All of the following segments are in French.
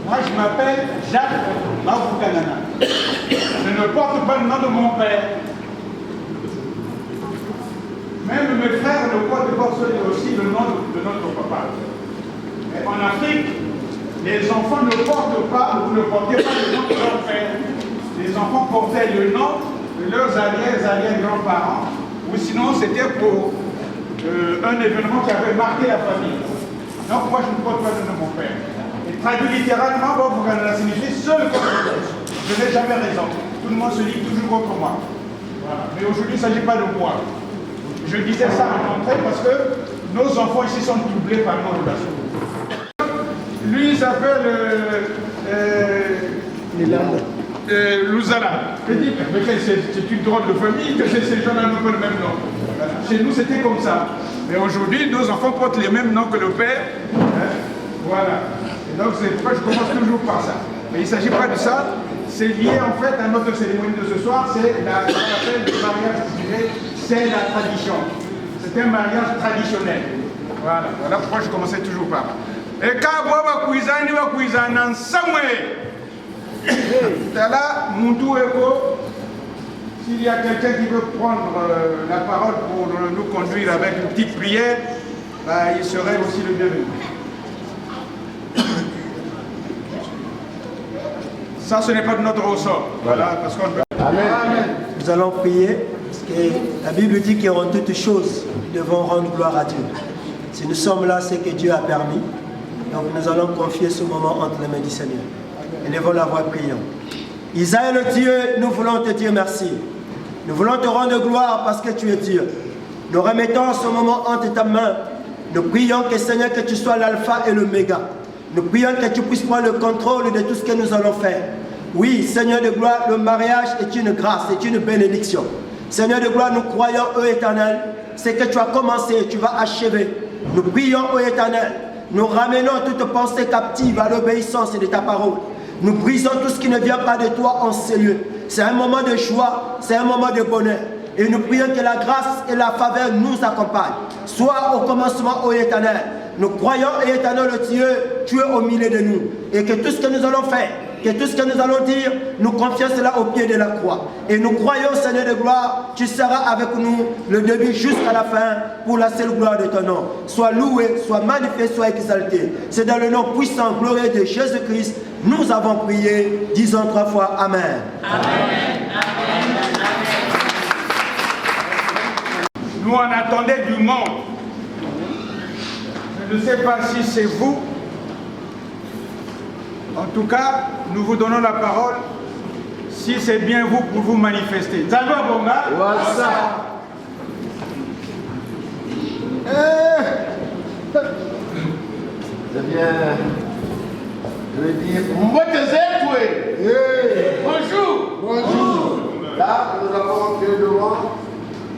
Moi, je m'appelle Jacques Mavoukanana. Je ne porte pas le nom de mon père. Même mes frères ne portent pas aussi le nom de notre papa. Mais en Afrique, les enfants ne portent pas, ou ne portaient pas le nom de leur père. Les enfants portaient le nom de leurs arrière-grands-parents, ou sinon c'était pour un événement qui avait marqué la famille. Donc moi je ne porte pas le nom de mon père. Et traduit littéralement, Mavoukanana signifie seul contre tous. Je n'ai jamais raison. Tout le monde se dit toujours contre moi. Voilà. Mais aujourd'hui il ne s'agit pas de moi. Je disais ça en entrée parce que nos enfants ici sont doublés par nos relations. Lui, il s'appelle Louzala. Je dis, mais c'est une drôle de famille que ces gens-là n'ont pas le même nom. Voilà. Chez nous, c'était comme ça. Mais aujourd'hui, nos enfants portent les mêmes noms que le père. Hein? Voilà. Et donc, c'est pourquoi je commence toujours par ça. Mais il ne s'agit pas de ça. C'est lié en fait à notre cérémonie de ce soir. C'est ce qu'on appelle le mariage privé. C'est la tradition. C'est un mariage traditionnel. Voilà. Voilà pourquoi je commençais toujours par là. Et quand vous avez ensemble, là, s'il y a quelqu'un qui veut prendre la parole pour nous conduire avec une petite prière, bah, il serait aussi le bienvenu. Ça, ce n'est pas de notre ressort. Voilà, parce qu'on peut... Amen. Amen. Nous allons prier, parce que la Bible dit qu'en toutes choses, nous devons rendre gloire à Dieu. Si nous sommes là, c'est que Dieu a permis. Donc nous allons confier ce moment entre les mains du Seigneur. Élevons la voix, prions. Isaïe, Dieu, nous voulons te dire merci. Nous voulons te rendre gloire parce que tu es Dieu. Nous remettons ce moment entre ta main. Nous prions que Seigneur, que tu sois l'alpha et l'oméga. Nous prions que tu puisses prendre le contrôle de tout ce que nous allons faire. Oui, Seigneur de gloire, le mariage est une grâce, c'est une bénédiction. Seigneur de gloire, nous croyons, ô Éternel, c'est que tu as commencé, tu vas achever. Nous prions, ô Éternel, nous ramenons toute pensée captive à l'obéissance de ta parole. Nous brisons tout ce qui ne vient pas de toi en ces lieux. C'est un moment de joie, c'est un moment de bonheur. Et nous prions que la grâce et la faveur nous accompagnent. Soit au commencement, ô Éternel. Nous croyons, Éternel le Dieu, tu es au milieu de nous. Et que tout ce que nous allons faire, que tout ce que nous allons dire, nous confions cela au pied de la croix. Et nous croyons, Seigneur de gloire, tu seras avec nous le début jusqu'à la fin pour la seule gloire de ton nom. Sois loué, sois magnifié, sois exalté. C'est dans le nom puissant, glorieux de Jésus-Christ, nous avons prié. Disons 3 fois Amen. Amen. Nous on attendait du monde. Je ne sais pas si c'est vous. En tout cas, nous vous donnons la parole. Si c'est bien vous pour vous manifester. Zalba Bonga. C'est bien. Je vais dire bonjour. Bonjour. Là, nous avons Dieu devant.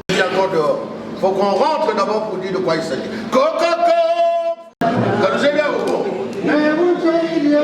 Il y a encore dehors. Il faut qu'on rentre d'abord pour dire de quoi il s'agit. Coco. Quand nous bien au fond. Mais vous soyez bien.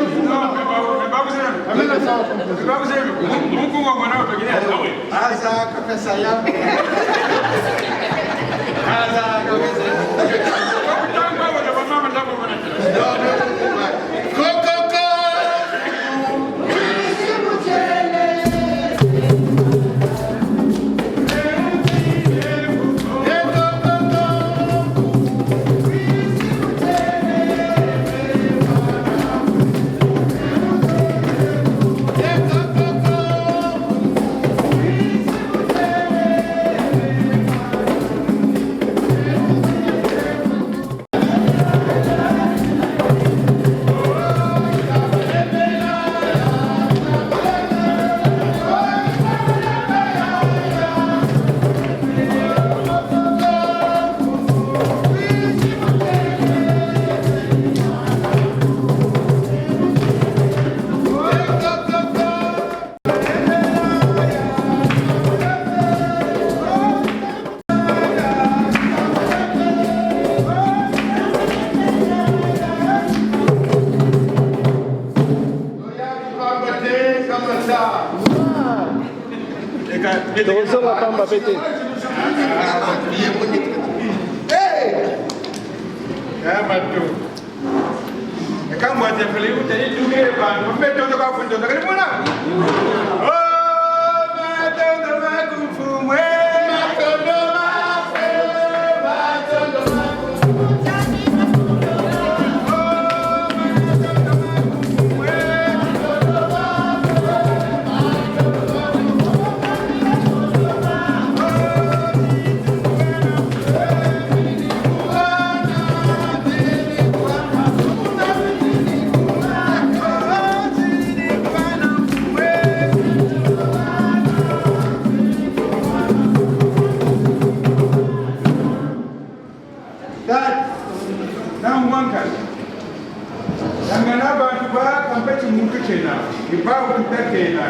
Yangana bantu ba kampeti muntu kena. Iba ukuta kena.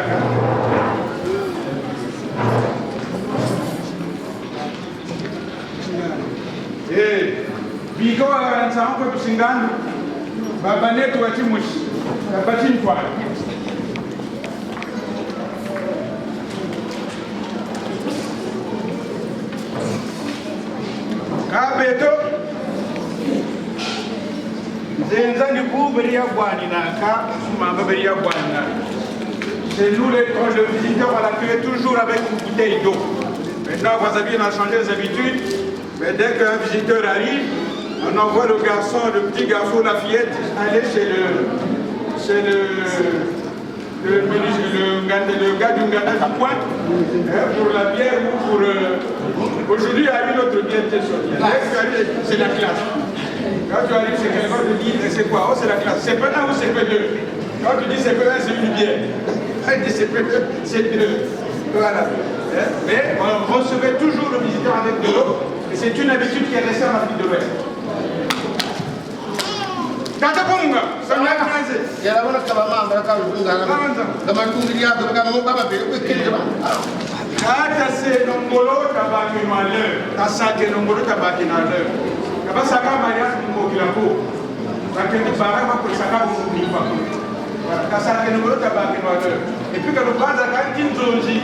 Biko ansa ko bisingana. Baba netu watimushi. Kabati kwa. Kabeto Zenzani Bouberia Guaninaka, Soumamba Beria Guanina. C'est nous quand le visiteur va l'accueillir toujours avec une bouteille d'eau. Maintenant, vous avez bien changé les habitudes, mais dès qu'un visiteur arrive, on envoie le garçon, le petit garçon, la fillette, aller chez le gars du Ghana du coin pour la bière ou pour... Aujourd'hui, il y a une autre bière qui est sortie. C'est la classe. Quand tu arrives, c'est quelqu'un qui te dit c'est quoi? Oh, c'est la classe. C'est P1 ou c'est P2? Quand tu dis c'est P1, c'est une bière. Quand tu dis c'est P2, c'est 2. Voilà. Mais on recevait toujours le visiteur avec de l'eau. Et c'est une habitude qui est restée en Afrique de l'Ouest. Tatapunga, ça n'a pas été. Il y a la bonne cabama, la Kata se nongolo tabaki na l'heure, kasake nongolo tabaki na l'heure. Kaba saka mariage ngokila ko. Bakende bara ba ko saka ngokila ko. Kasake nongolo tabaki na l'heure. Et puis quand le baza quand kinzoji.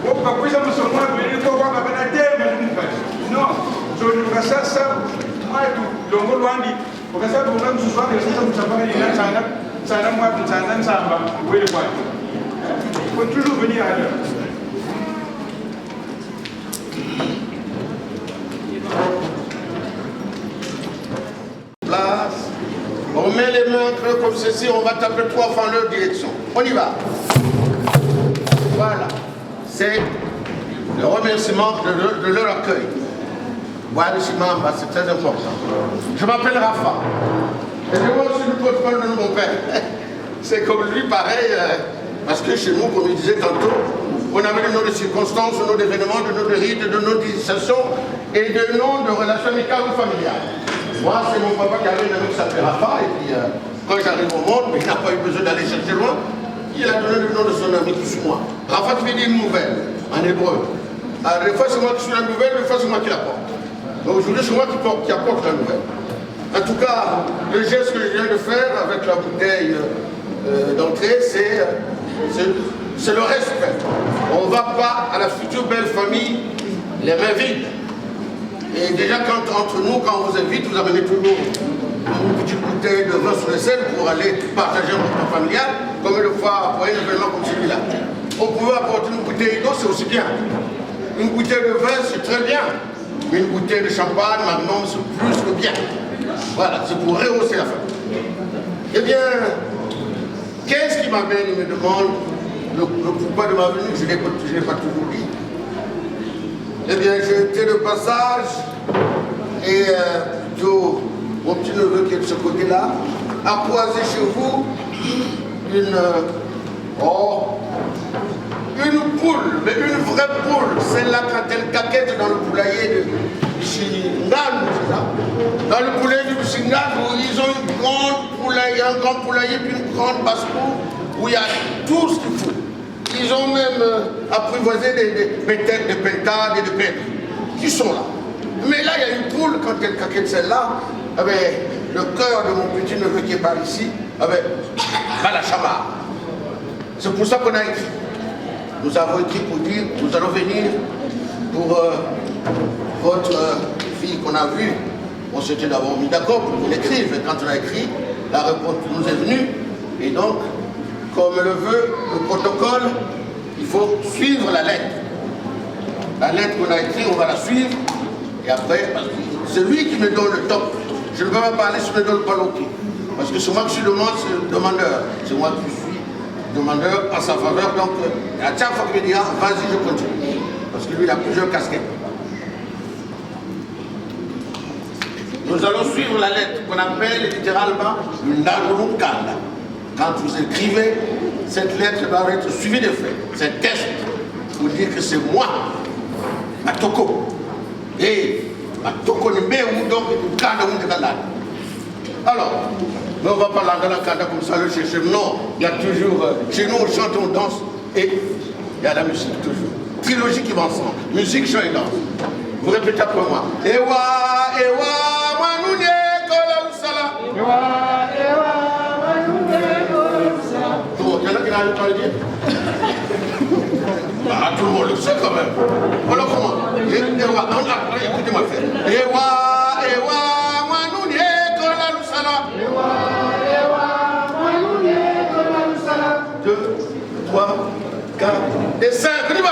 Wo ba ko isa musoma bili ko ba ba na tema n'umva. Non, je ne sais ça moi tout longolo andi. Ko kasa ko ngam suswa de sasa musaba ni na sana moi sana samba. Oui quoi. Il faut toujours venir à l'heure. Place. On met les mains creux comme ceci, on va taper 3 fois en leur direction. On y va. Voilà. C'est le remerciement de leur accueil. Voilà, c'est très important. Je m'appelle Rafa. Et je vois aussi le protocole de mon père. C'est comme lui, pareil, parce que chez nous, comme il disait tantôt, on avait des noms de circonstances, des noms d'événements, des noms de rites, des noms d'initiation et des noms de relations amicales ou familiales. Moi, c'est mon papa qui avait un ami qui s'appelait Rafa, et puis quand j'arrive au monde, il n'a pas eu besoin d'aller chercher loin, il a donné le nom de son ami qui suit moi. Rafa qui veut dire une nouvelle, en hébreu. Alors, des fois c'est moi qui suis la nouvelle, des fois c'est moi qui l'apporte. Donc aujourd'hui c'est moi qui apporte la nouvelle. En tout cas, le geste que je viens de faire avec la bouteille d'entrée, c'est le respect. On ne va pas à la future belle famille les mains vides. Et déjà entre nous, quand on vous invite, vous amenez toujours une petite bouteille de vin sur les selles pour aller partager un repas familial, comme une fois pour un événement comme celui-là. On pouvait apporter une bouteille d'eau, c'est aussi bien. Une bouteille de vin, c'est très bien. Mais une bouteille de champagne, maintenant, c'est plus que bien. Voilà, c'est pour rehausser la fête. Eh bien, qu'est-ce qui m'amène, il me demande, le pourquoi de ma venue, je n'ai pas toujours dit. Eh bien, j'ai été de passage et plutôt mon petit neveu qui est de ce côté-là a croisé chez vous une poule, mais une vraie poule, celle-là quand elle caquette dans le poulailler de Shingan, c'est ça? Dans le poulailler du Shingan, où ils ont une grande poulailler, un grand poulailler, puis une grande basse-cour, où il y a tout ce qu'il faut. Ils ont même apprivoisé des pétales, des pentades et des pètres qui sont là. Mais là, il y a une poule, quand elle caquette celle-là, le cœur de mon petit neveu qui est par ici, va la chamar. C'est pour ça qu'on a écrit. Nous avons écrit pour dire, nous allons venir pour votre fille qu'on a vue. On s'était d'abord mis d'accord pour qu'on écrive. Et quand on a écrit, la réponse nous est venue. Et donc, comme le veut le protocole, il faut suivre la lettre. La lettre qu'on a écrite, on va la suivre. Et après, c'est lui qui me donne le top. Je ne peux pas parler si je ne me donne pas l'ok. Parce que c'est moi qui suis demandeur. C'est moi qui suis demandeur en sa faveur. Donc, à chaque fois qu'il me dira, vas-y, je continue. Parce que lui, il a plusieurs casquettes. Nous allons suivre la lettre qu'on appelle littéralement le Ndarurukanda. Quand vous écrivez, cette lettre doit être suivie de faits. C'est un test pour dire que c'est moi, Atoko. Et Atoko ne met où donc Ukanda ou Ndekalana. Alors, Mais on ne va pas la canter comme ça, le chercher. Non, il y a toujours, chez nous on chante, on danse et il y a la musique toujours. Trilogie qui va ensemble, musique, chant et danse. Vous répétez après moi. Ewa, ewa, manounie, kola lusala. Ewa, ewa, manounie, kola lusala. Bon, il y en a qui n'arrivent pas à le dire. Ah, tout le monde le sait quand même. Voilà comment. Ewa, écoutez-moi faire. Ewa, ewa, manounie, kola lusala. Ewa, ewa, manounie, kola lusala. 2, 3, 4 et 5. On y va.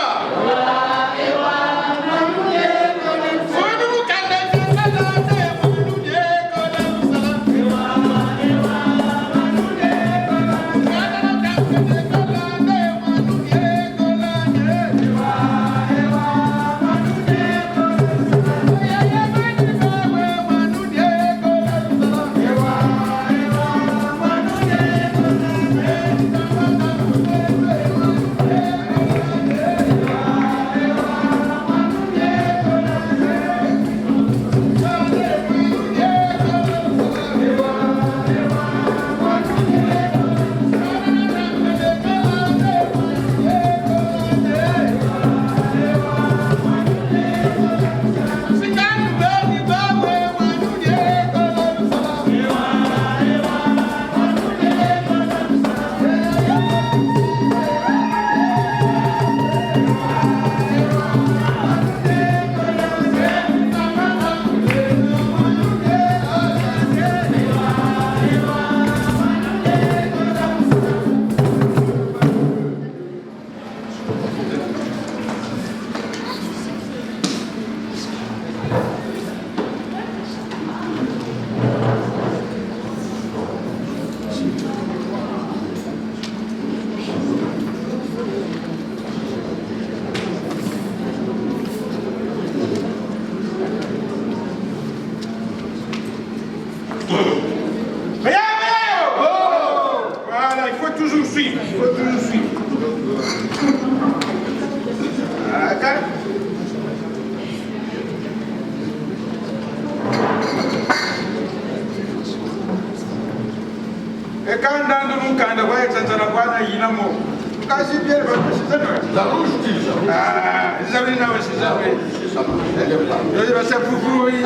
La rouge, tu dis ça. Ah, vous avez une c'est ça. C'est ça. C'est le vert. La rouge, oui.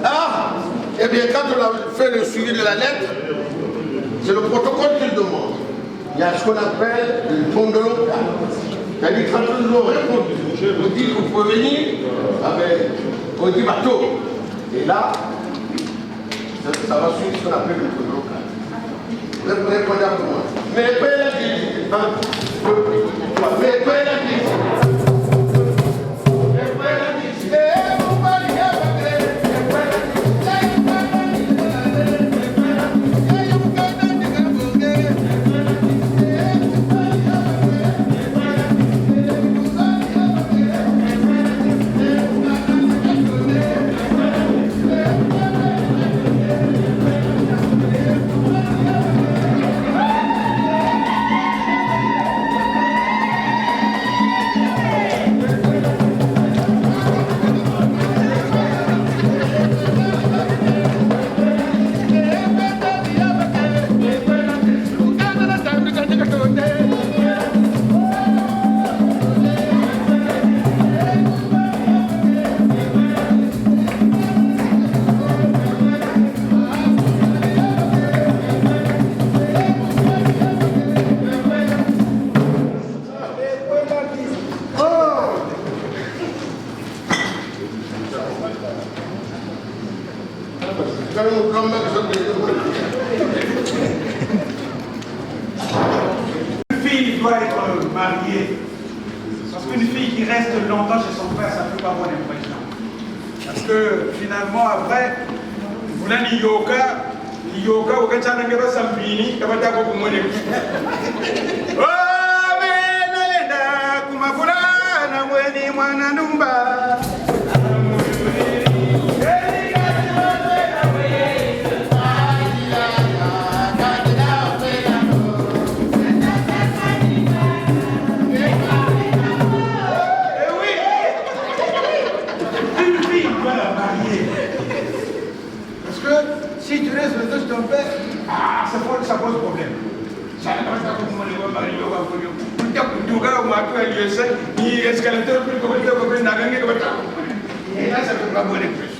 Ah, eh bien, quand on a fait le suivi de la lettre, c'est le protocole qu'il demande. Il y a ce qu'on appelle le ton de local. C'est-à-dire quand ils nous ont répondu, on dit que vous pouvez venir, on dit bateau. Et là, ça va suivre ce qu'on appelle le ton de local. Vous répondez à moi. Mais pas la vie. Mais pas la vie. Une fille doit être mariée. Parce qu'une fille qui reste longtemps chez son frère, ça ne peut pas avoir d'impression. Parce que finalement, après, vous l'avez dit yoga, ou quand ça n'a pas s'ampini, ça va être beaucoup moins de oh, mais Nalenda, Kumafula, Namweni, Mwananumba. Si tu restes le ton père, ça pose problème. Ça et là, ça ne peut pas boire plus.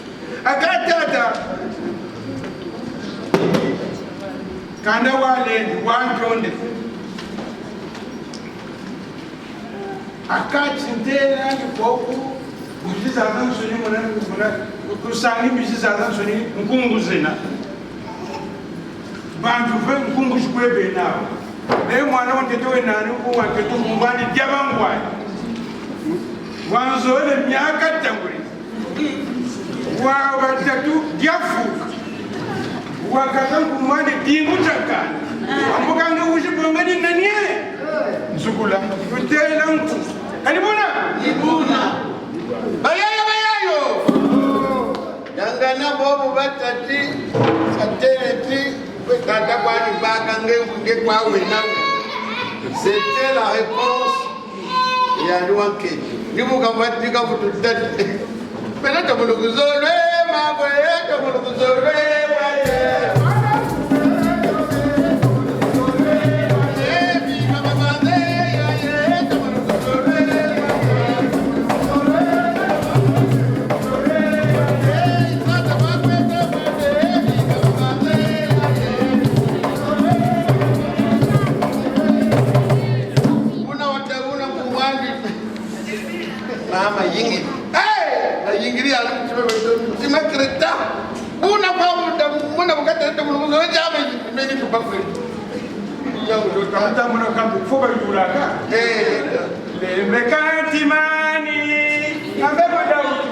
Quand on va aller voir akatindela boku muzizazan soni mona kusani muzizazan soni nkunguzena bantu ve nkunguzi kwebe nawo ne mwana wonteto enani kuwa ketu kumbani dyabangwa wanzole myaka tanguri wa batatu dyafuka wakatan kumwani dingu chaka amukanga ushibongani nanie nsukula kutela nku kanibona ibuna bayayo yangana bobo batati sateliti kwekata kwani bakange kunge kwa wena. C'était la réponse ya Luanke nibuka fatika fututati pena tabulukuzolwe maboye tabulukuzolwe mama yingi na yingiri ala simakreta una kwa muna bukata ndo muluzo jama meni tubakwe yangu ndo kanta muna kambi foba yulaka le mekanti mani ambe Daudi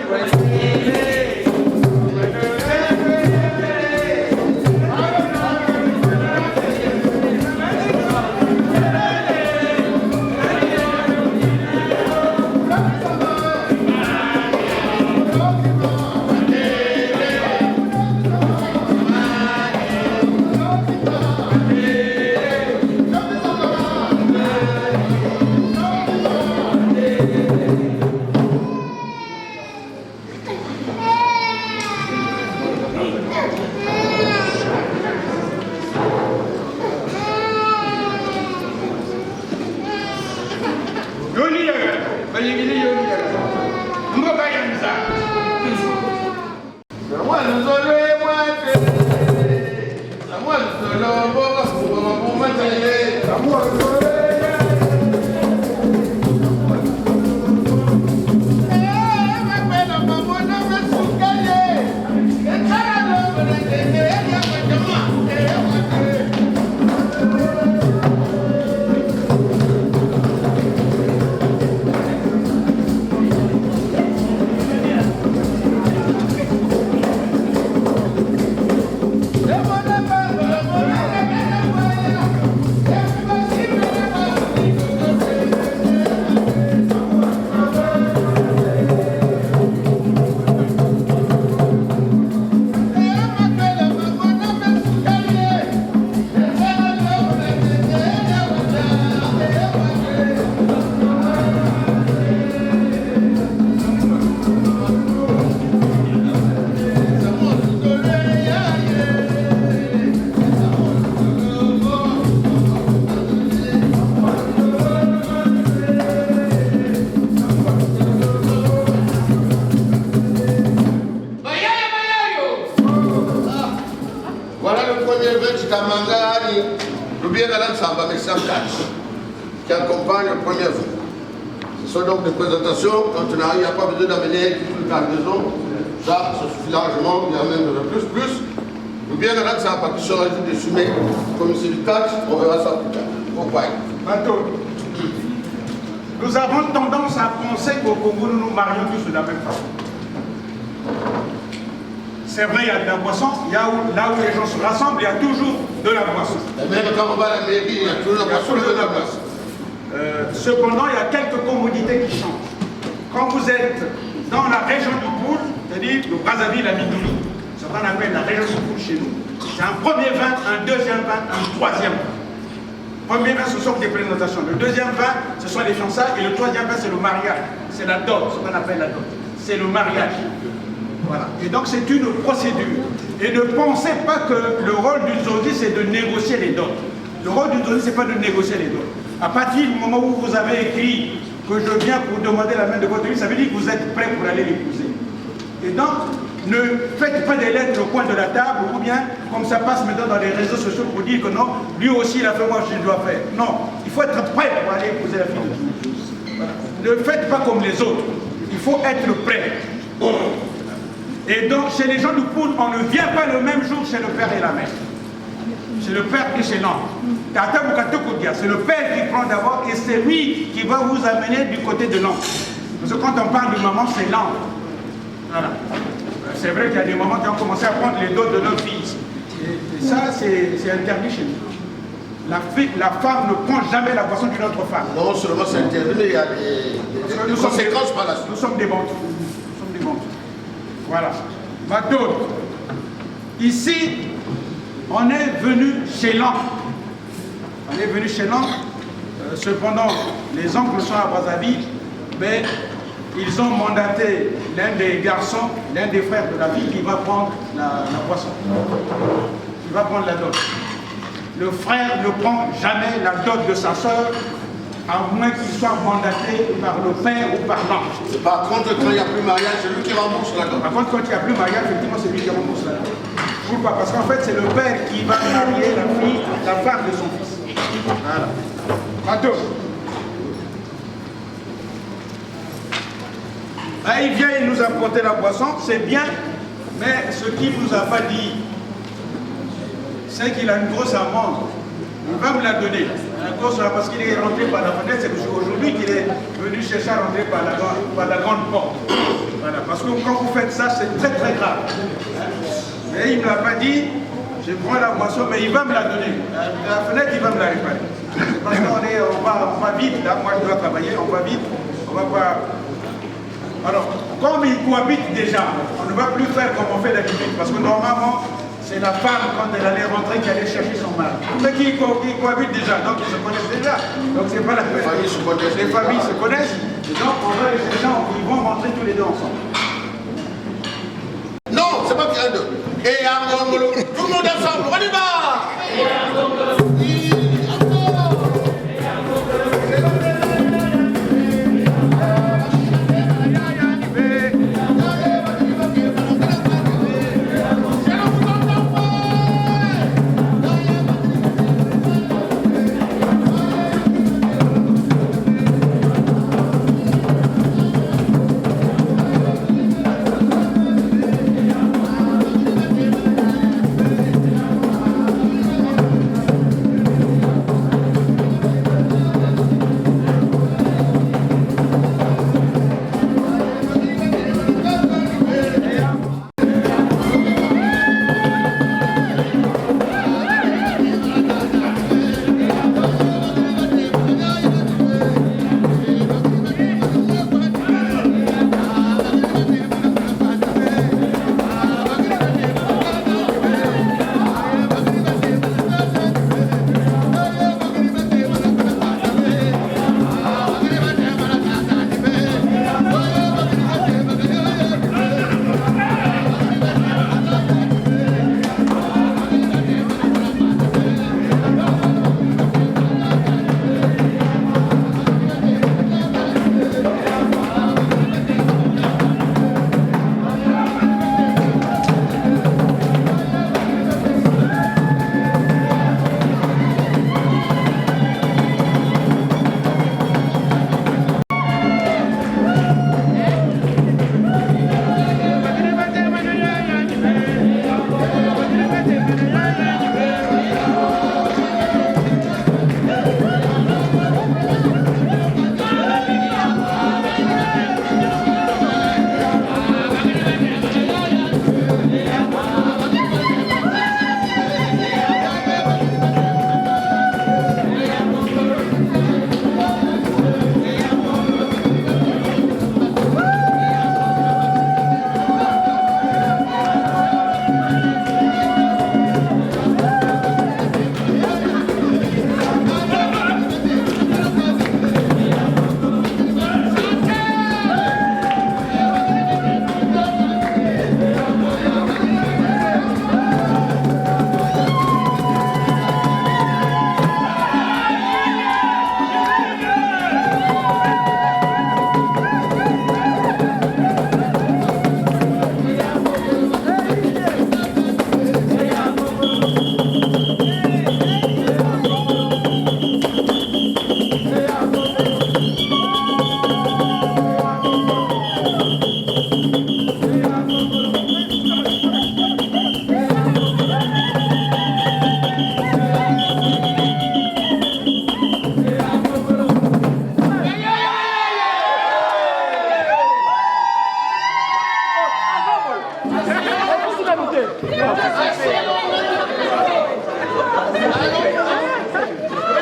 qui accompagne le premier vœu. Ce sont donc des présentations, quand on arrive, il n'y a pas besoin d'amener toute une cargaison, ça suffit largement, il y a même de plus. Ou bien là, ça va pas qui sera des fumées, comme c'est du catch, on verra ça plus tard. Pourquoi? Nous avons tendance à penser qu'au Congo, nous nous marions tous de la même façon. C'est vrai, il y a de la boisson, là où les gens se rassemblent, il y a toujours de la boisson. Même quand on va à la mairie, il y a toujours de la boisson. Cependant, il y a quelques commodités qui changent. Quand vous êtes dans la région du Poul, c'est-à-dire de Brazzaville à Mindouli, ce qu'on appelle la région du Poul chez nous, c'est un premier vin, un deuxième vin, un troisième vin. Premier vin, ce sont des présentations. Le deuxième vin, ce sont les fiançailles. Et le troisième vin, c'est le mariage. C'est la dot, ce qu'on appelle la dot. C'est le mariage. Voilà. Et donc, c'est une procédure. Et ne pensez pas que le rôle du Zozi, c'est de négocier les dots. Le rôle du Zozi, c'est pas de négocier les dots. À partir du moment où vous avez écrit que je viens pour demander la main de votre fille, ça veut dire que vous êtes prêt pour aller l'épouser. Et donc, ne faites pas des lettres au coin de la table, ou bien, comme ça passe maintenant dans les réseaux sociaux, pour dire que non, lui aussi il a fait, moi je dois faire. Non, il faut être prêt pour aller épouser la fille de Dieu. Voilà. Ne faites pas comme les autres. Il faut être prêt. Et donc, chez les gens du Poul, on ne vient pas le même jour chez le père et la mère. C'est le père et c'est l'homme. C'est le père qui prend d'abord et c'est lui qui va vous amener du côté de l'homme. Parce que quand on parle de maman, c'est l'homme. Voilà. C'est vrai qu'il y a des mamans qui ont commencé à prendre les dos de leurs filles. Et ça, c'est interdit chez nous. La femme ne prend jamais la boisson d'une autre femme. Non seulement c'est interdit, mais il y a des conséquences par la suite. Nous sommes des bons. Nous sommes des bons. Voilà. Maintenant, ici, on est venu chez l'homme. On est venu chez l'homme. Cependant, les oncles sont à Brazzaville, mais ils ont mandaté l'un des garçons, l'un des frères de la fille qui va prendre la boisson. Qui va prendre la dot. Le frère ne prend jamais la dot de sa soeur, à moins qu'il soit mandaté par le père ou par l'oncle. Par contre, quand il n'y a plus mariage, c'est lui qui rembourse la dot. Par contre, quand il n'y a plus mariage, effectivement, c'est lui qui rembourse la dot. Pourquoi? Parce qu'en fait, c'est le père qui va marier la fille, la femme de son fils. Voilà. Maintenant, là, il vient, il nous a apporté la boisson, c'est bien, mais ce qu'il ne nous a pas dit, c'est qu'il a une grosse amende. Il va me la donner. Parce qu'il est rentré par la fenêtre, c'est aujourd'hui qu'il est venu chercher à rentrer par la grande porte. Voilà. Parce que quand vous faites ça, c'est très très grave. Mais il ne me l'a pas dit, je prends la boisson, mais il va me la donner. La fenêtre, il va me la réparer. Parce qu'on va vite, là, moi je dois travailler, on va vite, on va pas... Alors, comme ils cohabitent déjà, on ne va plus faire comme on fait d'habitude, parce que normalement, c'est la femme, quand elle allait rentrer, qui allait chercher son mari. Mais qui cohabitent déjà, donc ils se connaissent déjà. Donc c'est pas la peine. Les familles se connaissent, et donc on va les gens, ils vont rentrer tous les deux ensemble. Non, c'est pas qu'il y a deux. Et tout le monde ensemble, on y va.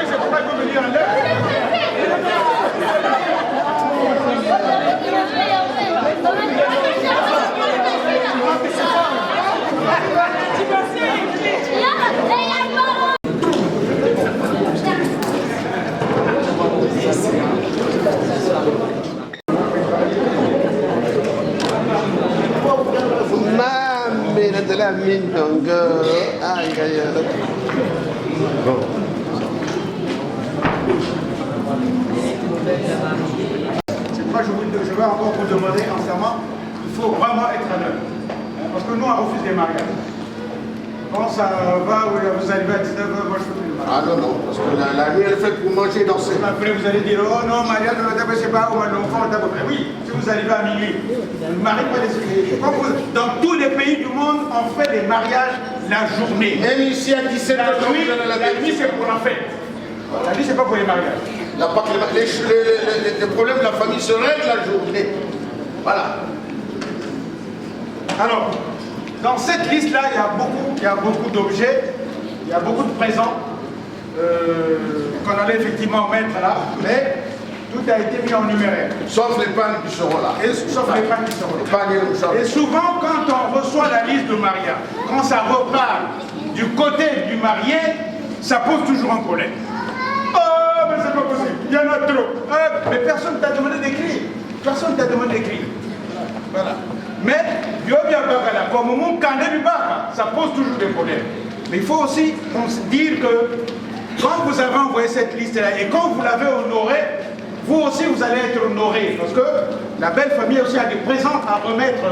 C'est pourquoi il faut venir à l'heure. de la mine donc aïe aïe bon. C'est pourquoi je vais encore vous demander en serment, il faut vraiment être à l'heure. Parce que nous on refuse des mariages. Quand ça va, vous arrivez à 19h, moi je fais plus le mariage. Ah non, non, parce que la nuit elle est faite pour manger et danser. Après vous allez dire, oh non, mariage, je ne sais pas, l'enfant, oui, si vous arrivez à minuit, ne mariez pas les... Dans tous les pays du monde, on fait des mariages la journée. Même ici à 17h, la nuit c'est pour la fête. La nuit c'est pas pour les mariages. Les problèmes de la famille se règlent la journée. Voilà. Alors, dans cette liste-là, il y a beaucoup d'objets, il y a beaucoup de présents qu'on allait effectivement mettre là, mais tout a été mis en numéraire. Sauf les pannes qui seront là. Sauf les pannes qui seront là. Et souvent, quand on reçoit la liste de mariage, quand ça repart du côté du marié, ça pose toujours un problème. Oh, mais c'est pas possible, il y en a trop. Mais personne ne t'a demandé d'écrire. Personne ne t'a demandé d'écrire. Voilà. Mais, comme au moment ça pose toujours des problèmes. Mais il faut aussi dire que quand vous avez envoyé cette liste-là et quand vous l'avez honorée, vous aussi vous allez être honoré. Parce que la belle famille aussi a des présents à remettre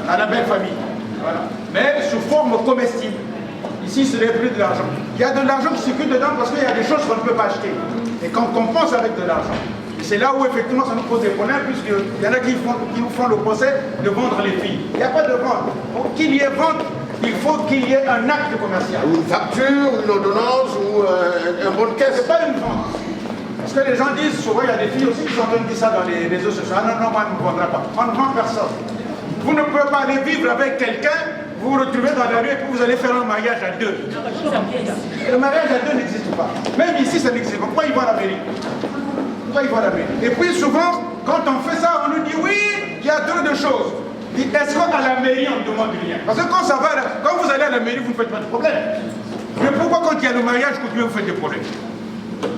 à la belle famille. Voilà. Mais sous forme comestible. Ici, ce n'est plus de l'argent. Il y a de l'argent qui circule dedans parce qu'il y a des choses qu'on ne peut pas acheter. Et qu'on compense avec de l'argent. Et c'est là où effectivement ça nous pose des problèmes, puisqu'il y en a qui nous font le procès de vendre les filles. Il n'y a pas de vente. Pour qu'il y ait vente, il faut qu'il y ait un acte commercial. Une facture, une ordonnance ou un bon de caisse. C'est pas une vente. Parce que les gens disent, souvent il y a des filles aussi qui sont en train de dire ça dans les réseaux sociaux. Ah non, non, moi, on ne vendra pas. On ne vend personne. Vous ne pouvez pas aller vivre avec quelqu'un, vous vous retrouvez dans la rue et puis vous allez faire un mariage à deux. Le mariage à deux n'existe pas. Même ici, ça n'existe pas. Pourquoi ils vont à la mairie? Pourquoi ils vont à la mairie? Et puis souvent, quand on fait ça, on nous dit oui, il y a trop de choses. Est-ce qu'à la mairie, on ne demande rien? Parce que quand ça va, quand vous allez à la mairie, vous ne faites pas de problème. Mais pourquoi quand il y a le mariage, vous faites des problèmes?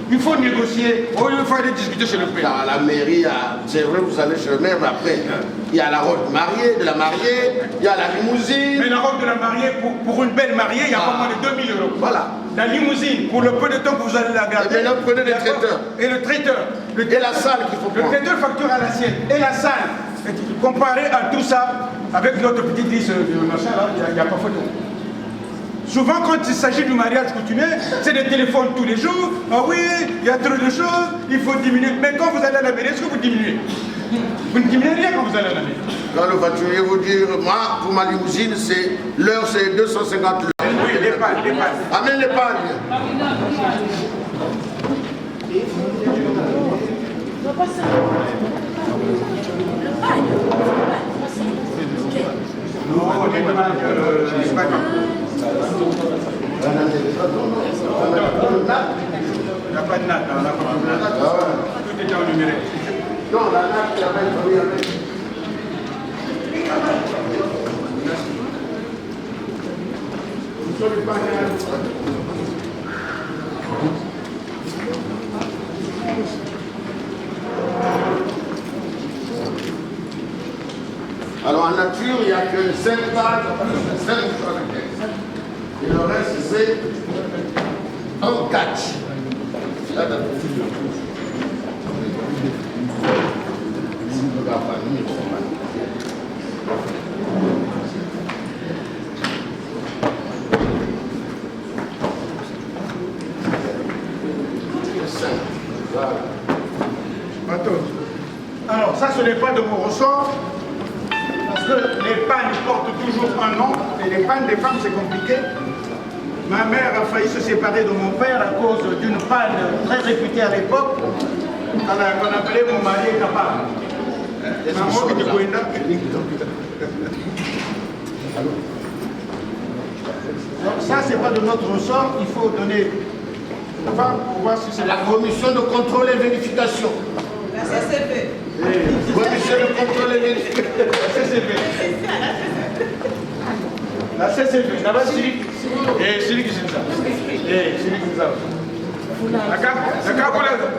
Il faut négocier, il faut aller discuter chez le père. À la mairie, c'est vrai, vous allez chez le maire, mais après, il y a la robe de la mariée, il y a la limousine. Mais la robe de la mariée, pour une belle mariée, il y a pas moins de 2000 €. Voilà. La limousine, pour le peu de temps que vous allez la garder. Et là, prenez les traiteurs. Et le traiteur. Et la salle qu'il faut prendre. Le traiteur facture à l'assiette. Et la salle. Comparé à tout ça, avec notre petite liste de machin là, il n'y a pas photo. Souvent, quand il s'agit du mariage coutumier, c'est des téléphones tous les jours. Ah oui, il y a trop de choses, il faut diminuer. Mais quand vous allez à la mairie, est-ce que vous diminuez? Vous ne diminuez rien quand vous allez à la mairie. Quand le voiturier vous dit, moi, pour ma limousine, l'heure c'est 250 €. Oui, l'épargne. Amène l'épargne. Non, l'épargne, c'est pas grave. Il n'y a pas de natte, on n'a pas de natte. Tout est en numérique. Non, la natte, il y a même pas avec. Alors en nature, il n'y a que 5 pages, 5 pages. Et le reste, c'est un catch. Alors ça, ce n'est pas de mon ressort, parce que les pannes portent toujours un nom, et les pannes des femmes, c'est compliqué. Ma mère a failli se séparer de mon père à cause d'une panne très réputée à l'époque, qu'on appelait mon mari est capable. Donc ça, c'est pas de notre ressort, il faut donner. Enfin, pour voir si c'est La commission de contrôle et vérification. La CCV. Commission de contrôle et vérification. La CCV. La CCV. Là-bas, c'est celui qui c'est ça. Et celui qui c'est ça. Aka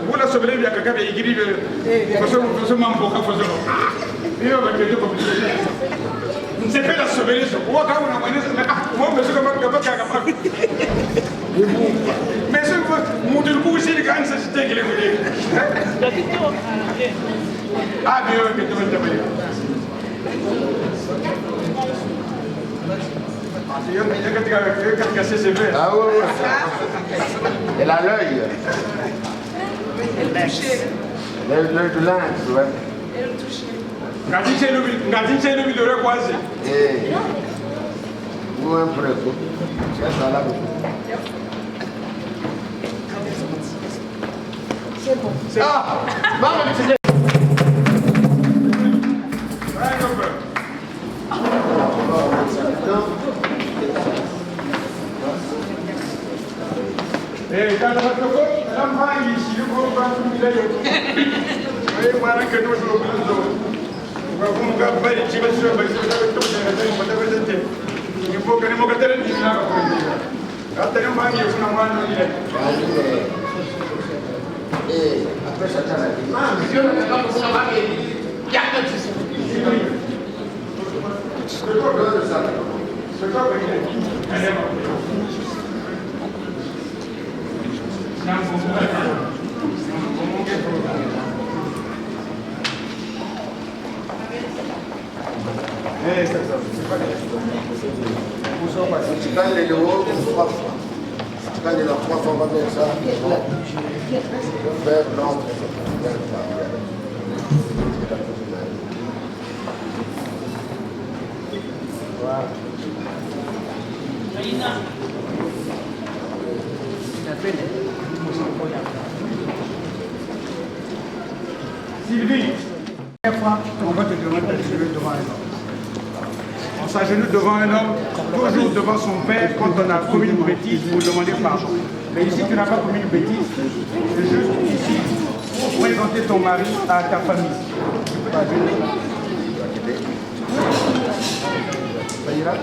bula sobele bi aka be igiri be faso mambo ka faso iyo ba ke ko c'est fait la sobele so wa ka una mane mo me so ka ba ka mais ce modèle ku si kan sa c'était que le ah bien que tu me t'appeler Ah ouais. Elle a l'œil. L'œil de lynx, ouais. Elle touche. Ngati c'est le vidéo croisé. Eh. Ou un peu. Ça là. C'est bon. Ah! Maman, c'est Eh, quand on te voit, l'enfant ici, le gros bras tout il est. Oui, voilà que nous sommes au on va vous faire pas les chivas sur le il faut que nous me gâtons les chivas. Quand tu es marié, tu n'as pas de vie. Eh, après ça, tu as dit. Ah, monsieur, on a pas ça va bien. Il y a que tu sais. C'est quoi le ça? C'est quoi le allez. Eh, c'est ça. Tu gagnes les euros 3 fois. Tu gagnes les 3 fois, on va faire ça. Faire blanc. Voilà. Sylvie, on va te demander d'agenouiller devant un homme. On s'agenouille devant un homme, toujours devant son père, quand on a commis une bêtise, pour demander pardon. Mais ici, tu n'as pas commis une bêtise, c'est juste ici pour présenter ton mari à ta famille. Tu peux t'agenouiller. Ça ira?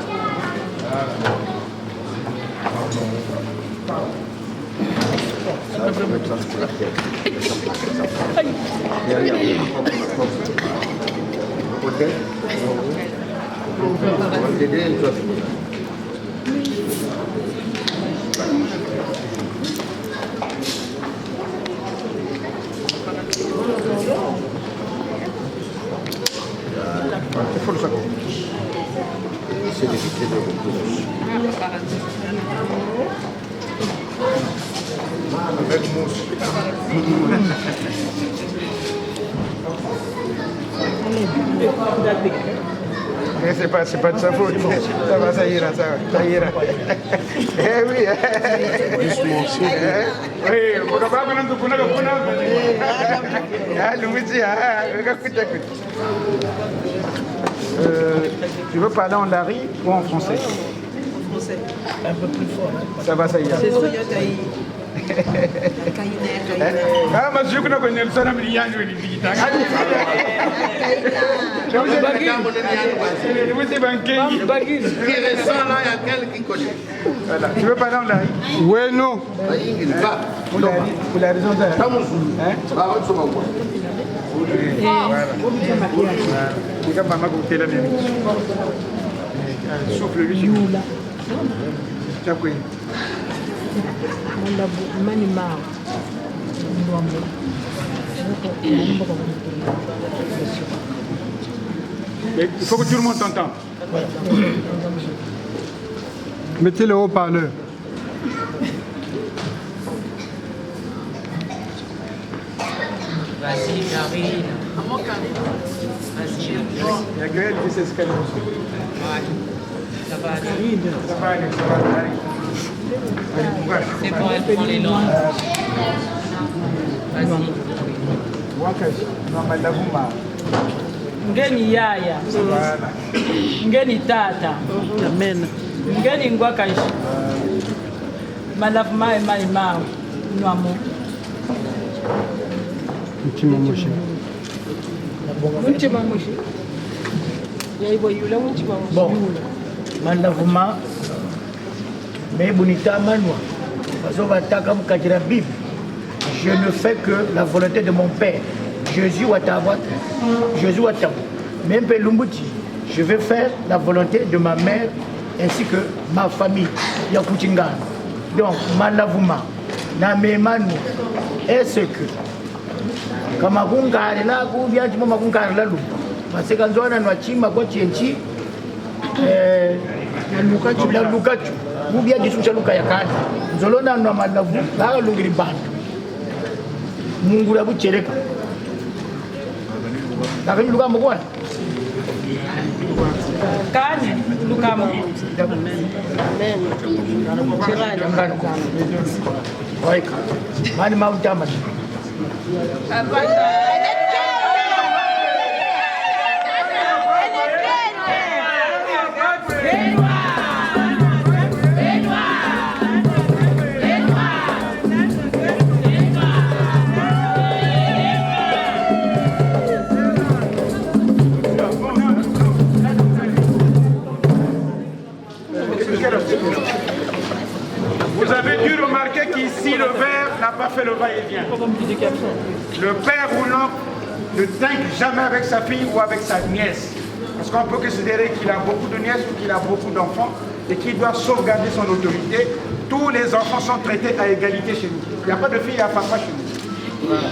Il faut le savoir. C'est difficile de reconnaître. Avec mousse. Mais c'est pas de sa faute. Ça va, ça ira, ça ira. Eh oui. Oui, on va pas prendre tout le tu veux parler en lari ou en français? En français. Un peu plus fort. Hein. Ça va, ça ira. C'est Soyotaï. Ah, mais je connais le salam liyan du digital. Vous êtes banquier. Qui ressent là, il y a quelqu'un qui connaît. Voilà. Tu veux parler en lari? Oui, non. Pour la raison de... Hein? Voilà. Il va pas goûter la même. Souffle lui. Tiens, quoi? Mais il faut que tout le monde t'entende. Mettez le haut-parleur. Vas-y, Karine. Vas-y. Il y a Gaël qui sait ce qu'elle reçoit. Ouais. Ça va aller. Ça va aller, ça va aller. Allez, courage. C'est bon, elle prend les langues. Vas-y. Wakash, non, mais là, vous ngeni yaya, ngeni tata, amen. Ngeni ngwakashi, malafu mae nwamo. Mchimamushi. Bon, malavuma, mais bonita manwa, parce qu'on va attaquer la Bible. Je ne fais que la volonté de mon Père. Jésus wa tawa, Jésus wa tawa. Même Lumbuti, je vais faire la volonté de ma mère ainsi que ma famille. Yakutinga. Donc, malavuma, na memanu, est-ce que kama kungari la kubya chimo makungari la lu maseka nzona nwachima kwa chenchi la lukachu kubya jisucha luka yakani nzolona nwa malavu la lungiri bantu Mungu la buchereka lakini luka mkwana Kani lukamo. Amen. Waika mani mautama Vous avez dû remarquer qu'ici le verre n'a pas fait le va-et-vient. Le père ou l'oncle ne trinque jamais avec sa fille ou avec sa nièce. Parce qu'on peut considérer qu'il a beaucoup de nièces ou qu'il a beaucoup d'enfants et qu'il doit sauvegarder son autorité. Tous les enfants sont traités à égalité chez nous. Il n'y a pas de fille et à papa chez nous. Voilà.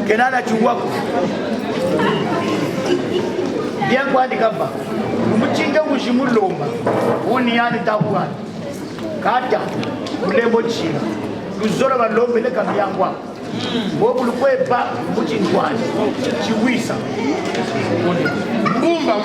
Kenana chungwako bien kwandika ba umuchinga ushimulomba uniyani tabwana kata kulembo china kuzora balombe le kamyangwa bobu lukwepa muchingwani chiwisa mbumba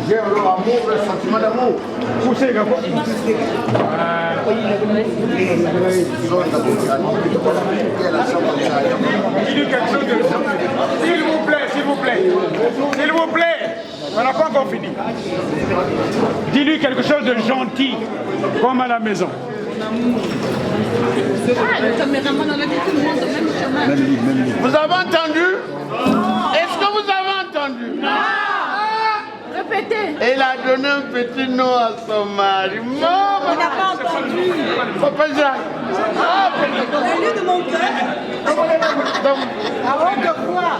J'aime leur amour, le sentiment d'amour. Dis-lui quelque chose de... S'il vous plaît, s'il vous plaît. S'il vous plaît. On n'a pas encore fini. Dis-lui quelque chose de gentil, comme à la maison. Le caméraman, on a dit tout le monde au même chemin. Vous avez entendu? Est-ce que vous avez entendu? Non. Répétez. Elle a donné un petit nom à son mari. On n'a pas entendu. Papa Jacques. Au lieu de mon cœur. Avant de quoi?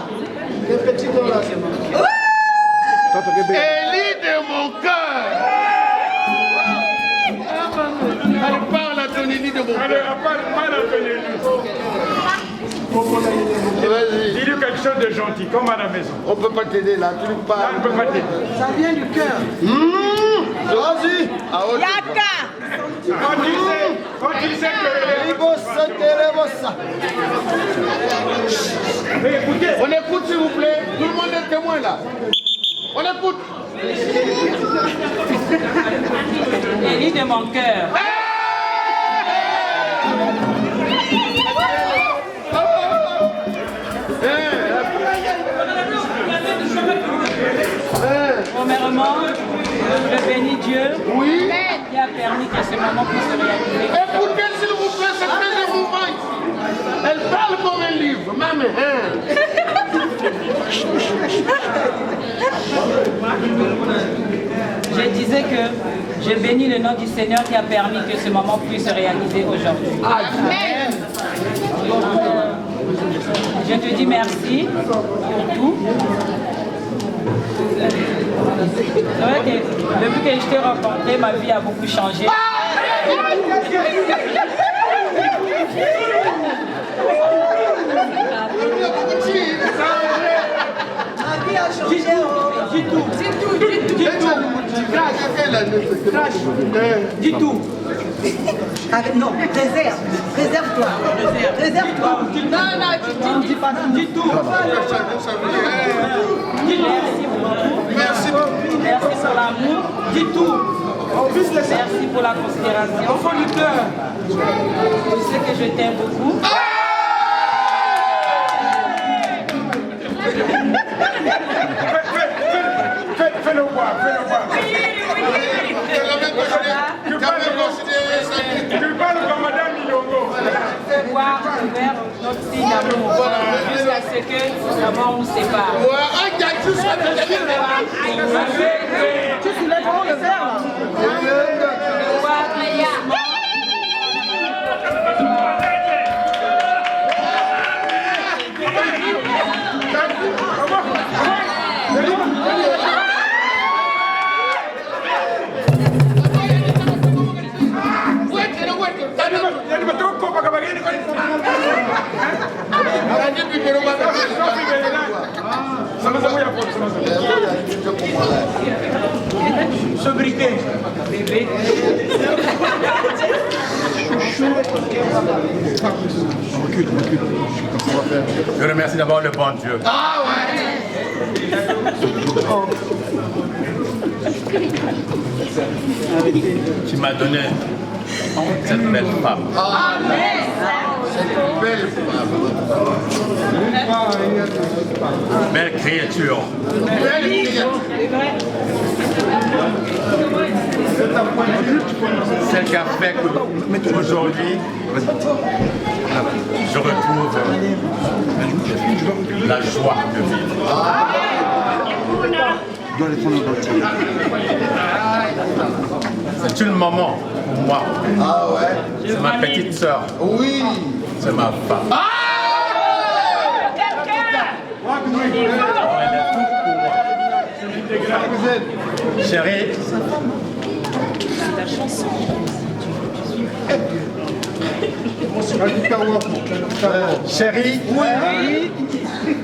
le petit nom là c'est moi. Élie de mon cœur. Elle parle à ton bénédit de mon Allez, père. pas la bénédiction. Vas-y. Dis-lui quelque chose de gentil, comme à la maison. On peut pas t'aider là, tu nous Là, parles. on ne peut pas t'aider. Ça vient du cœur. Vas-y. Ah, ok. Yaka. Quand tu sais que... Mais écoutez, On écoute s'il vous plaît. Tout le monde est témoin là. On écoute. Élie de mon cœur. Premièrement, je bénis Dieu Oui. qui a permis que ce moment puisse se réaliser. Écoutez s'il vous plaît, c'est très émouvant. Elle parle comme un livre, maman. Je disais que je bénis le nom du Seigneur qui a permis que ce moment puisse se réaliser aujourd'hui. Amen. Je te dis merci pour tout. C'est vrai que depuis que je t'ai rencontré, ma vie a beaucoup changé. Dis tout. Non, réserve. Réserve-toi. Réserve-toi. Non, Dis tout. Merci beaucoup. Merci pour l'amour. Dis tout. Merci pour la considération. Enfant du cœur. Je sais que je t'aime beaucoup. fais-le voir, fais-le voir. Tu parles comme Madame Milongo. Pouvoir vers notre signe d'amour. Jusqu'à ce que la mort nous sépare. Tu soulèves vraiment le verre là. Ce briquet. Bébé. Je remercie d'abord le bon Dieu. Ah ouais. Qui m'a donné cette belle femme. Amen. Cette belle femme. Belle créature. Belle créature. Celle qui a fait qu'aujourd'hui, je retrouve la joie de vivre. C'est une maman pour moi. Ah ouais. C'est ma petite sœur. Oui. C'est ma femme. Elle est tout pour moi. Chérie, chérie, oui.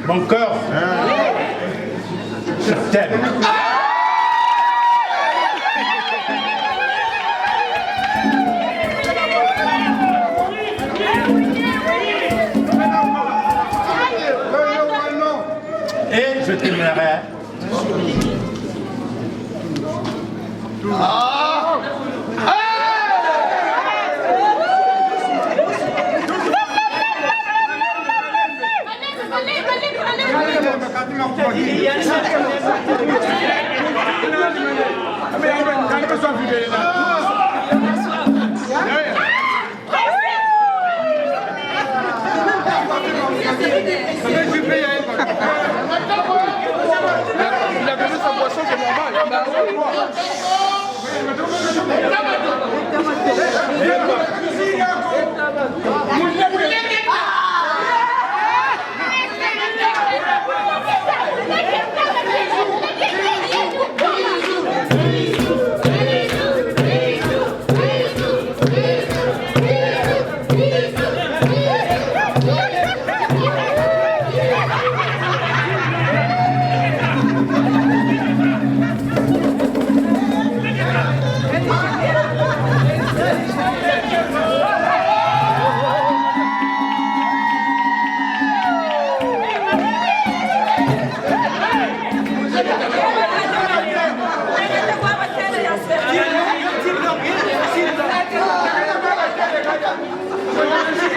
Mon cœur, je t'aime. Et je t'aimerai. Il a donné sa boisson, c'est normal. Merci.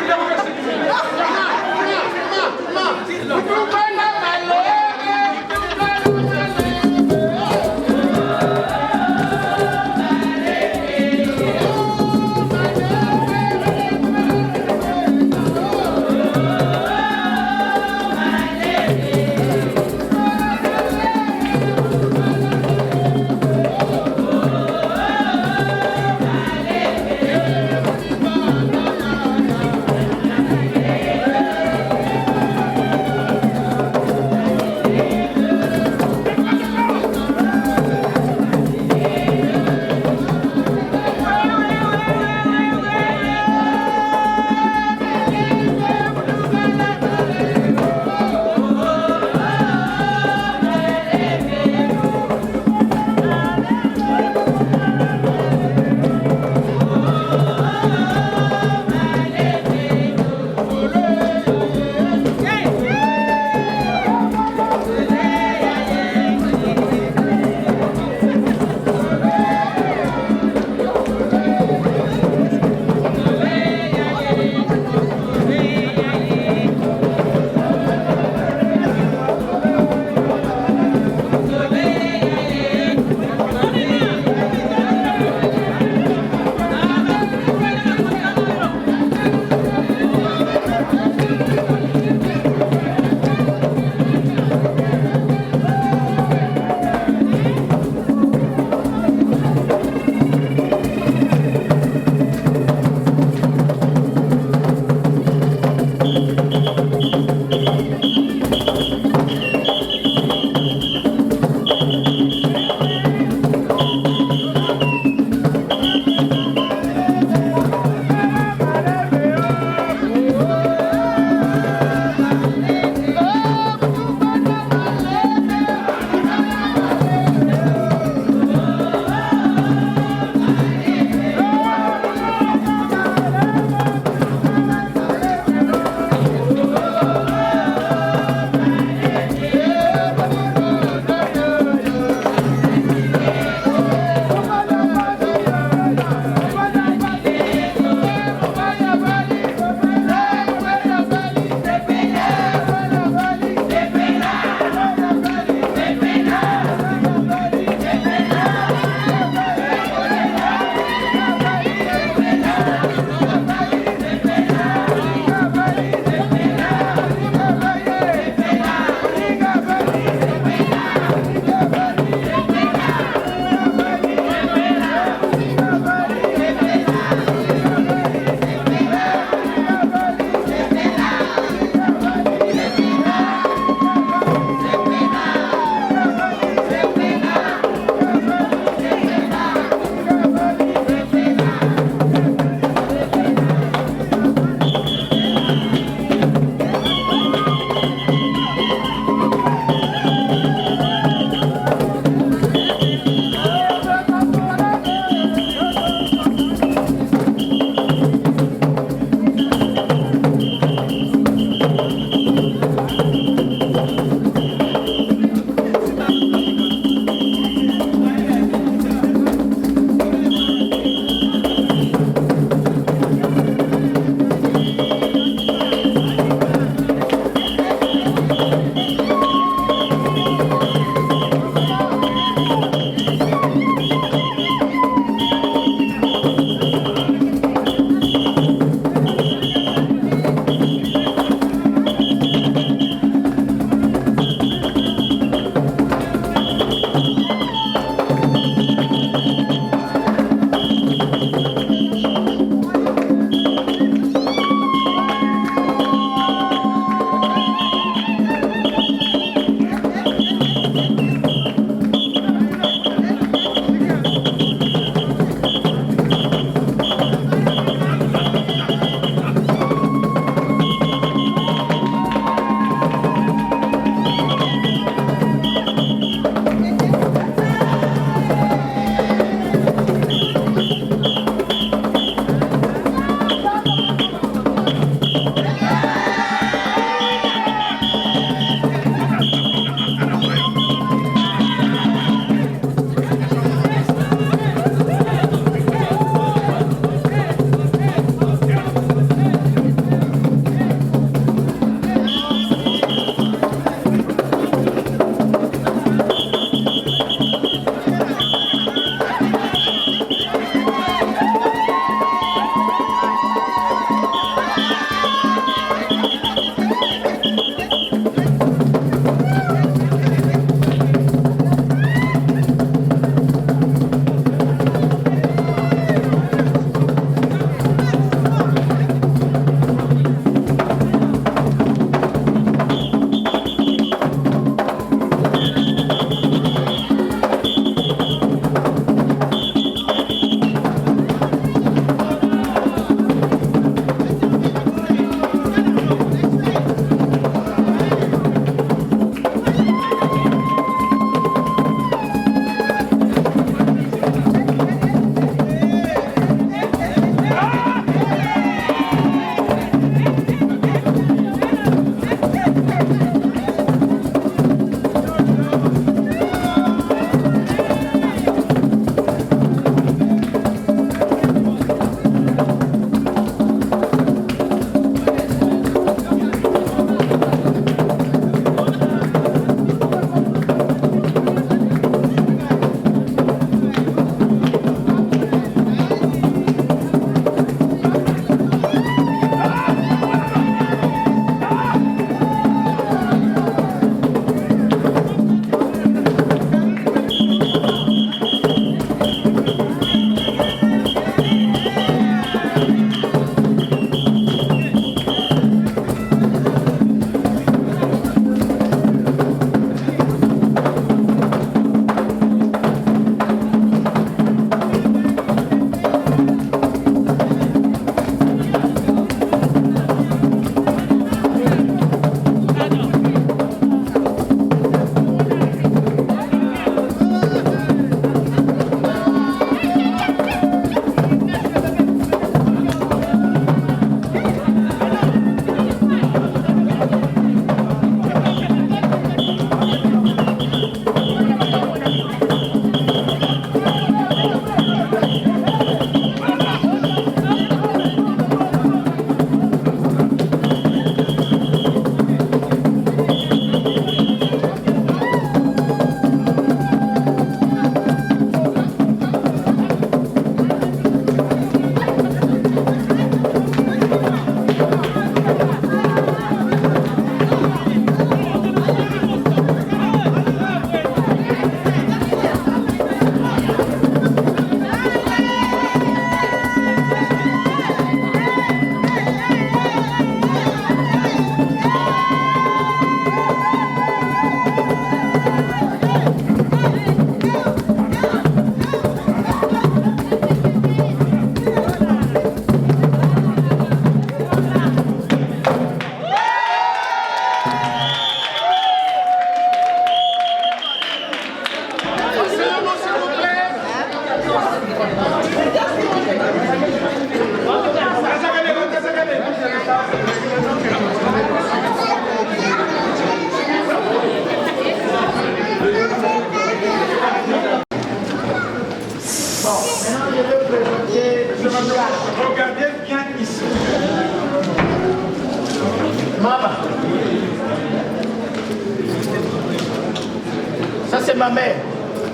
ma mère.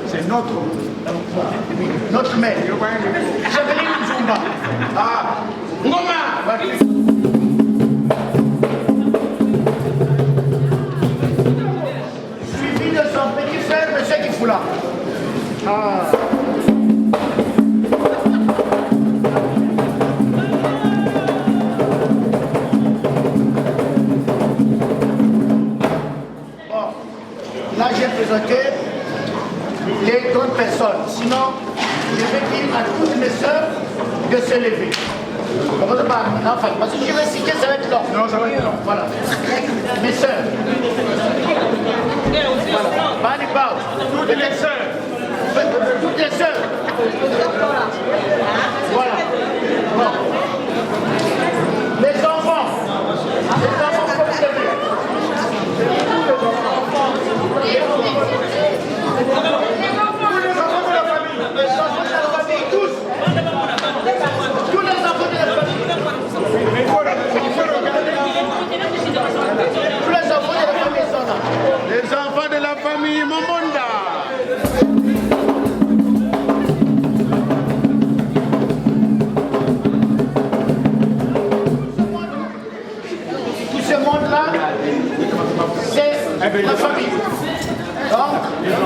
C'est notre. Notre mère. Javeline Nzumba. Ah, Ngoma. Suivi de son petit frère, M. Kifoula. Ah. Bon, là j'ai présenté les autres personnes. Sinon, je vais dire à toutes mes sœurs de se lever. Enfin, parce que je vais citer, ça va être long. Non, ça va être long. Voilà. Mes sœurs. Voilà. Bani Bao. Toutes les sœurs. Toutes les sœurs. Voilà. Bon. Les enfants. Les enfants, faut vous lever. Tous les enfants de la famille. Les enfants de la famille, tous. Tous les enfants de la famille. Mais il faut regarder. Tous les enfants de la famille sont là. Les enfants de la famille Momonda. Tout ce monde-là, c'est la famille. Donc,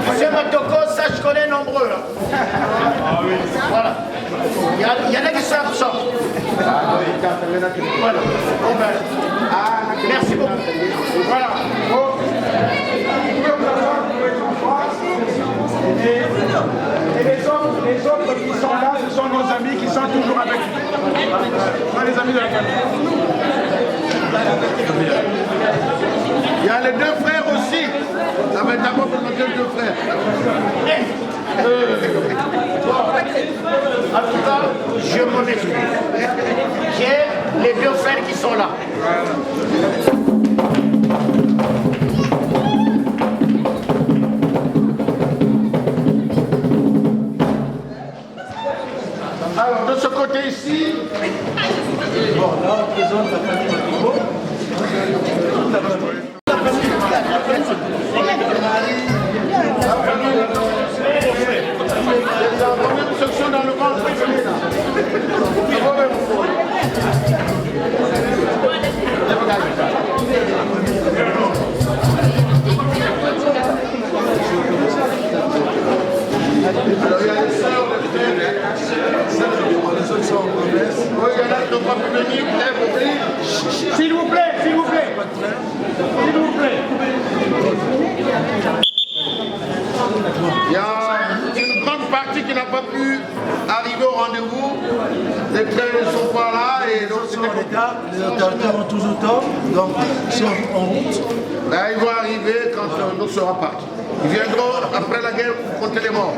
M. Matoko, ça je connais nombreux. Là. Voilà. Il y en a qui sont absents. Voilà. Bon, ben, merci beaucoup. Voilà. Bon. Vous pouvez vous asseoir pour les enfants. Et les autres qui sont là, ce sont nos amis qui sont toujours avec nous. Ce sont les amis de la famille. Il y a les deux frères aussi. Ça va être d'abord présenter les deux frères. En tout cas, je m'en excuse. J'ai les deux frères qui sont là. Alors, de ce côté ici, Bon, là, on présente la famille Matoko. la première section dans le ventre. Alors, il y a les sœurs, les frères, les autres sont en promesse. Oui, il y en a qui n'ont pas pu venir, S'il vous plaît, s'il vous plaît. S'il vous plaît. il y a une grande partie qui n'a pas pu arriver au rendez-vous. Les frères ne sont pas là et donc Ils sont en état, les autorités ont toujours tort, donc ils sont en route. là, ils vont arriver quand nous serons partis. Ils viendront après la guerre pour compter les morts.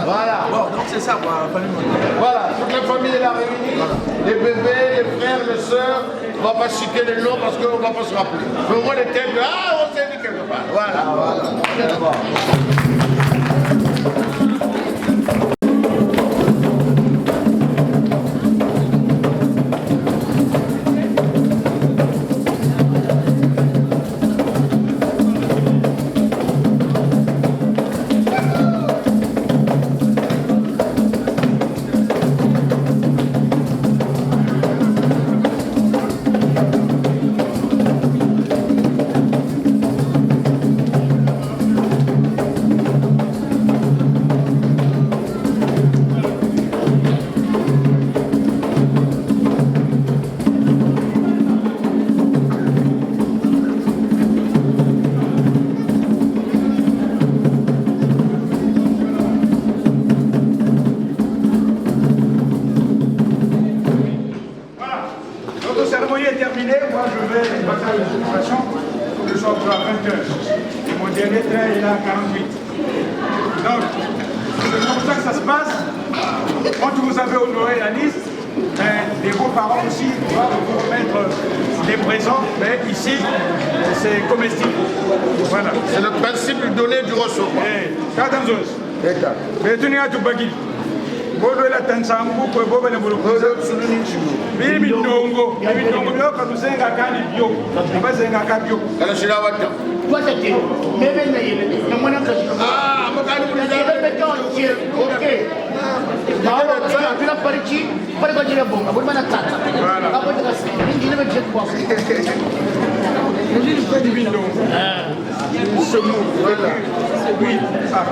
Voilà. Bon, donc c'est ça, quoi, la famille Matoko. Voilà, toute la famille est là réunie. Les bébés, les frères, les sœurs. On ne va pas citer les noms parce qu'on ne va pas se rappeler. Mais au moins les têtes, on s'est dit quelque part. Voilà. pour la 20h. Et mon dernier train est là à 48. Donc, c'est comme ça que ça se passe. Quand vous avez honoré la liste, les beaux-parents aussi doivent vous remettre des présents, mais ici, c'est comestible. Voilà. C'est le principe du donner du recevoir. Mais tu n'as tout bagui. Bodo la tansambu kwa boba na bulu. Bibi ndongo. Bibi ndongo yo kamusenga kandi bio. Kamusenga kandi bio. Kana shira wata. Toi, t'es mais moi, non, Ah, mon gars, nous ok. Tu n'as pas dit, pas de dire bon, vous m'en avez Ce mot, voilà. Oui, ah,